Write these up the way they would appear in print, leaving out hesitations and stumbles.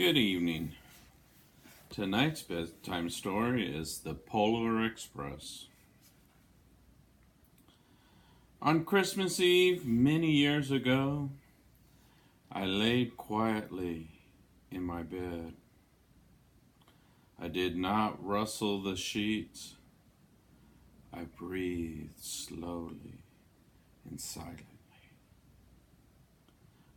Good evening. Tonight's bedtime story is The Polar Express. On Christmas Eve, many years ago, I laid quietly in my bed. I did not rustle the sheets. I breathed slowly and silently.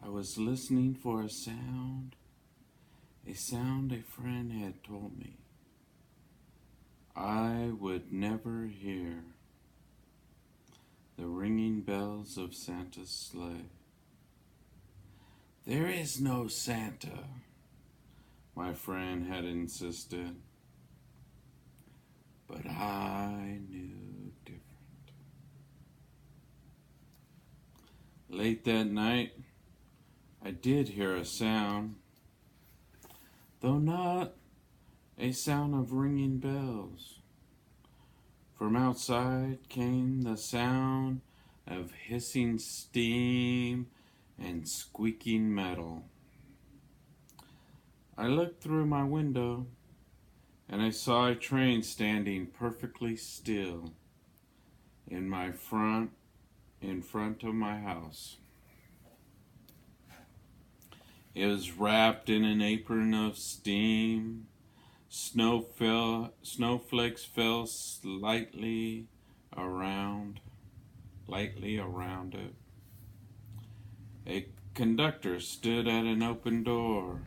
I was listening for a sound a friend had told me I would never hear: the ringing bells of Santa's sleigh. There is no Santa, my friend had insisted, but I knew different. Late that night, I did hear a sound, though not a sound of ringing bells. From outside came the sound of hissing steam and squeaking metal. I looked through my window and I saw a train standing perfectly still in front of my house. It was wrapped in an apron of steam. Snowflakes fell lightly around it. A conductor stood at an open door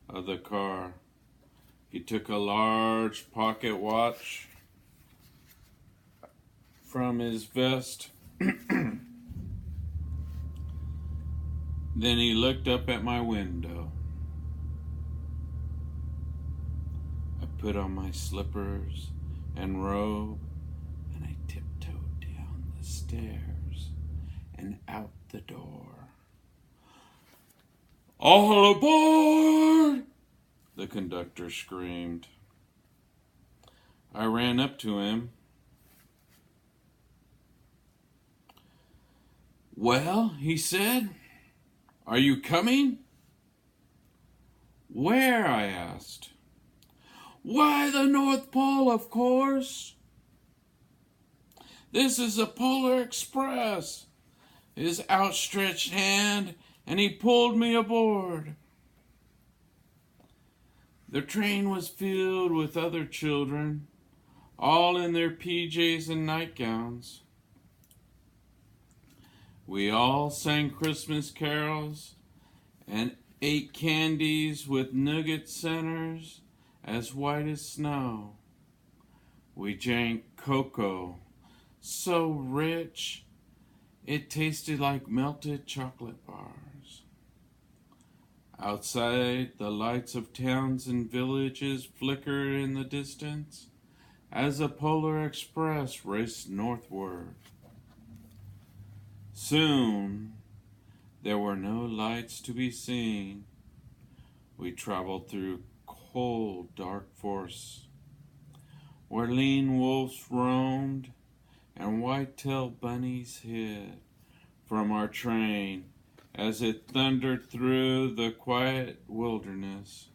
of the car. He took a large pocket watch from his vest. Then he looked up at my window. I put on my slippers and robe, and I tiptoed down the stairs and out the door. "All aboard!" the conductor screamed. I ran up to him. "Well," he said, "are you coming?" "Where?" I asked. "Why, the North Pole, of course." "This is a Polar Express." His outstretched hand, and he pulled me aboard. The train was filled with other children, all in their PJs and nightgowns. We all sang Christmas carols and ate candies with nougat centers as white as snow. We drank cocoa, so rich it tasted like melted chocolate bars. Outside, the lights of towns and villages flickered in the distance as the Polar Express raced northward. Soon, there were no lights to be seen. We traveled through cold, dark forests, where lean wolves roamed and white-tailed bunnies hid from our train as it thundered through the quiet wilderness.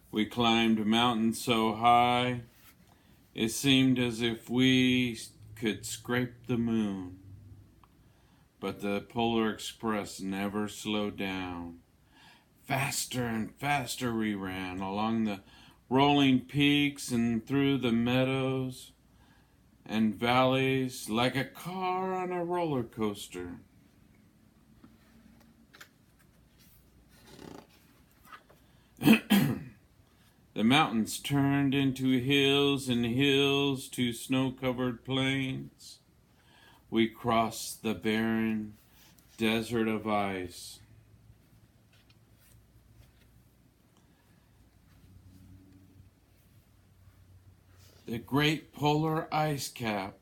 We climbed mountains so high it seemed as if we could scrape the moon. But the Polar Express never slowed down. Faster and faster we ran along the rolling peaks and through the meadows and valleys like a car on a roller coaster. The mountains turned into hills and hills to snow-covered plains. We crossed the barren desert of ice. The great polar ice cap.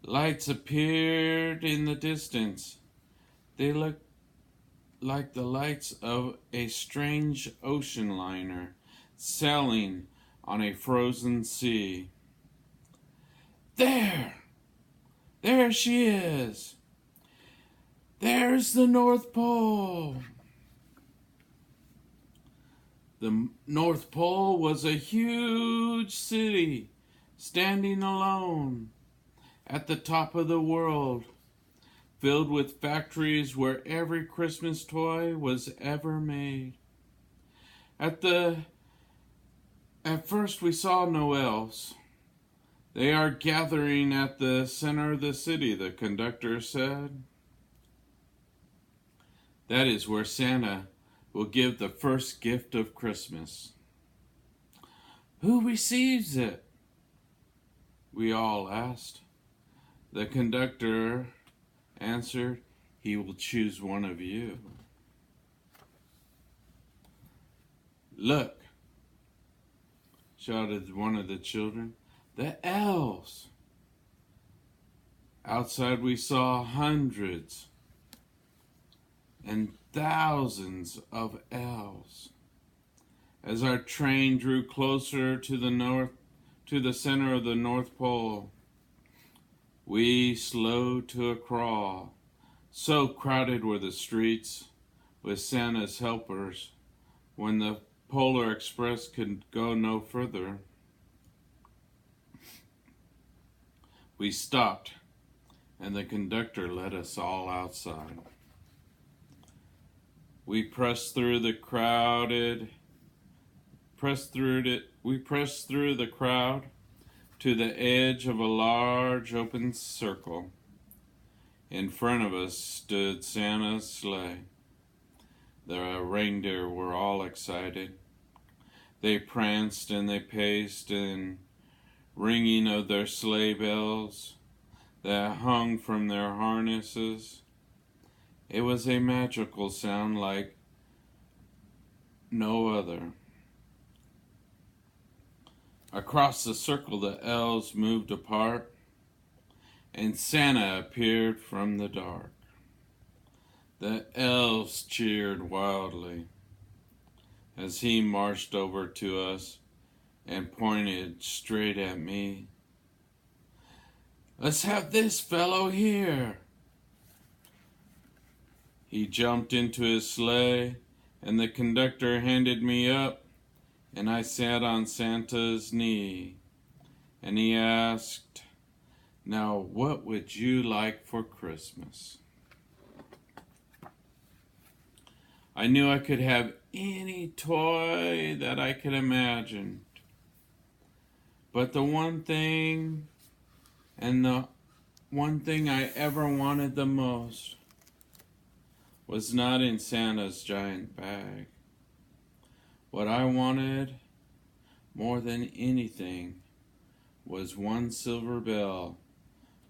Lights appeared in the distance. They looked like the lights of a strange ocean liner sailing on a frozen sea. "There! There she is! There's the North Pole. The North Pole was a huge city standing alone at the top of the world, filled with factories where every Christmas toy was ever made. At first we saw no elves. They are gathering at the center of the city, the conductor said. That is where Santa will give the first gift of Christmas. Who receives it? We all asked. The conductor answered, he will choose one of you. Look, shouted one of the children, the elves. Outside we saw hundreds and thousands of elves. As our train drew closer to the center of the North Pole, we slowed to a crawl. So crowded were the streets with Santa's helpers when the Polar Express could go no further. We stopped, and the conductor led us all outside. We pressed through the crowd to the edge of a large open circle. In front of us stood Santa's sleigh. The reindeer were all excited. They pranced and they paced in ringing of their sleigh bells that hung from their harnesses. It was a magical sound like no other. Across the circle, the elves moved apart, and Santa appeared from the dark. The elves cheered wildly as he marched over to us and pointed straight at me. Let's have this fellow here. He jumped into his sleigh, and the conductor handed me up, and I sat on Santa's knee. And he asked, now what would you like for Christmas? I knew I could have any toy that I could imagine. But the one thing I ever wanted the most was not in Santa's giant bag. What I wanted more than anything was one silver bell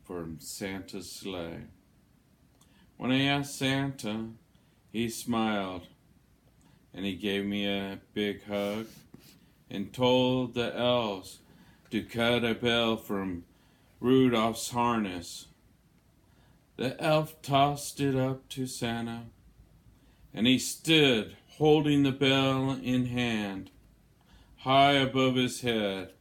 from Santa's sleigh. When I asked Santa, he smiled and he gave me a big hug and told the elves to cut a bell from Rudolph's harness. The elf tossed it up to Santa, and he stood holding the bell in hand, high above his head,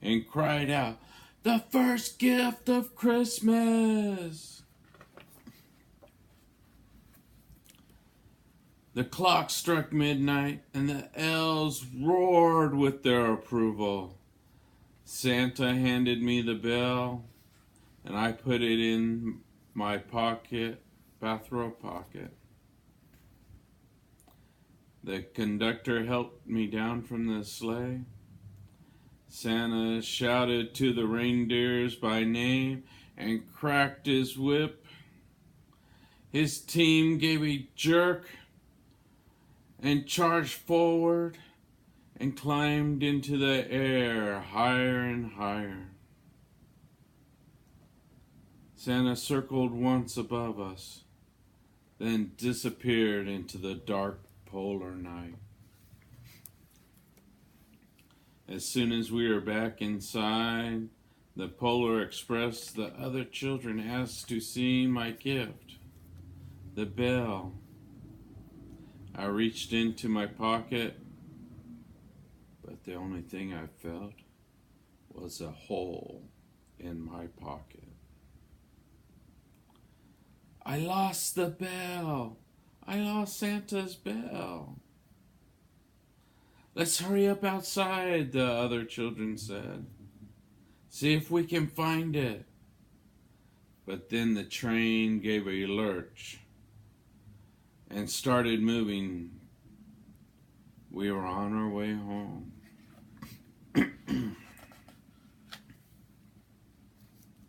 and cried out, "The first gift of Christmas!" The clock struck midnight, and the elves roared with their approval. Santa handed me the bell, and I put it in my bathrobe pocket. The conductor helped me down from the sleigh. Santa shouted to the reindeers by name and cracked his whip. His team gave a jerk and charged forward and climbed into the air higher and higher. Santa circled once above us, then disappeared into the dark polar night. As soon as we were back inside the Polar Express, the other children asked to see my gift, the bell. I reached into my pocket, but the only thing I felt was a hole in my pocket. I lost the bell. I lost Santa's bell. Let's hurry up outside, the other children said. See if we can find it. But then the train gave a lurch and started moving. We were on our way home.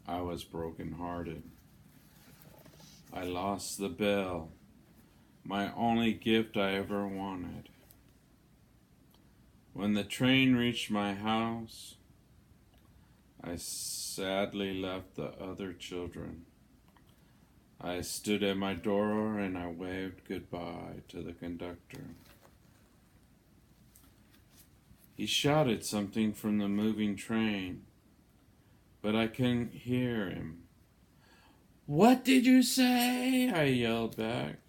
I was brokenhearted. I lost the bell, my only gift I ever wanted. When the train reached my house, I sadly left the other children. I stood at my door and I waved goodbye to the conductor. He shouted something from the moving train, but I couldn't hear him. What did you say? I yelled back.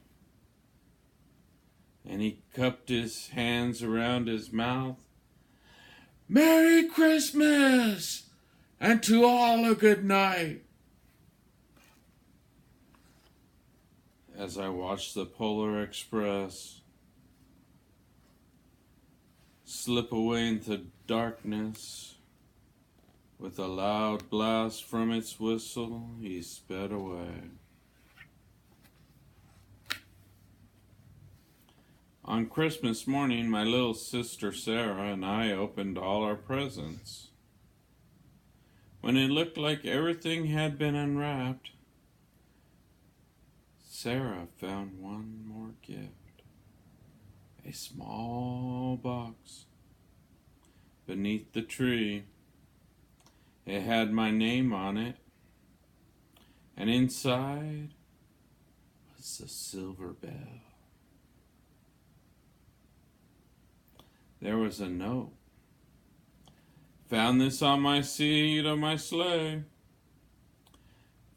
And he cupped his hands around his mouth. Merry Christmas! And to all a good night. As I watched the Polar Express slip away into darkness, with a loud blast from its whistle, he sped away. On Christmas morning, my little sister Sarah and I opened all our presents. When it looked like everything had been unwrapped, Sarah found one more gift. A small box beneath the tree. It had my name on it, and inside was a silver bell. There was a note. Found this on my seat of my sleigh.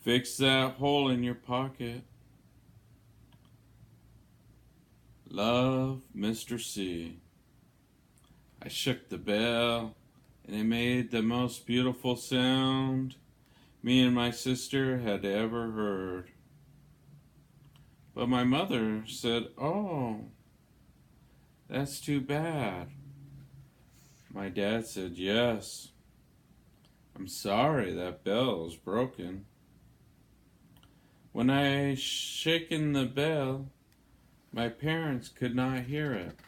Fix that hole in your pocket. Love, Mr. C. I shook the bell, and it made the most beautiful sound me and my sister had ever heard. But my mother said, "Oh, that's too bad." My dad said, "Yes, I'm sorry that bell is broken." When I shaken the bell, my parents could not hear it.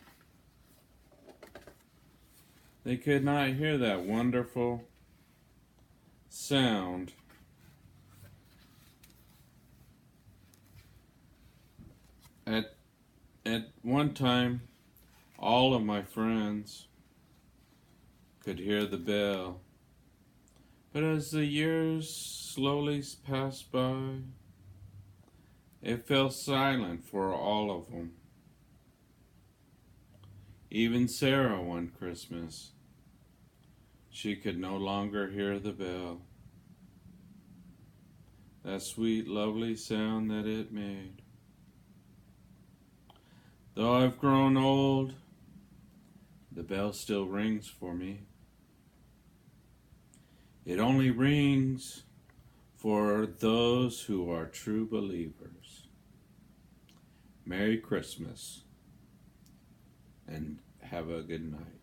They could not hear that wonderful sound. At one time, all of my friends could hear the bell. But as the years slowly passed by, it fell silent for all of them. Even Sarah one Christmas, she could no longer hear the bell. That sweet, lovely sound that it made. Though I've grown old, the bell still rings for me. It only rings for those who are true believers. Merry Christmas, and have a good night.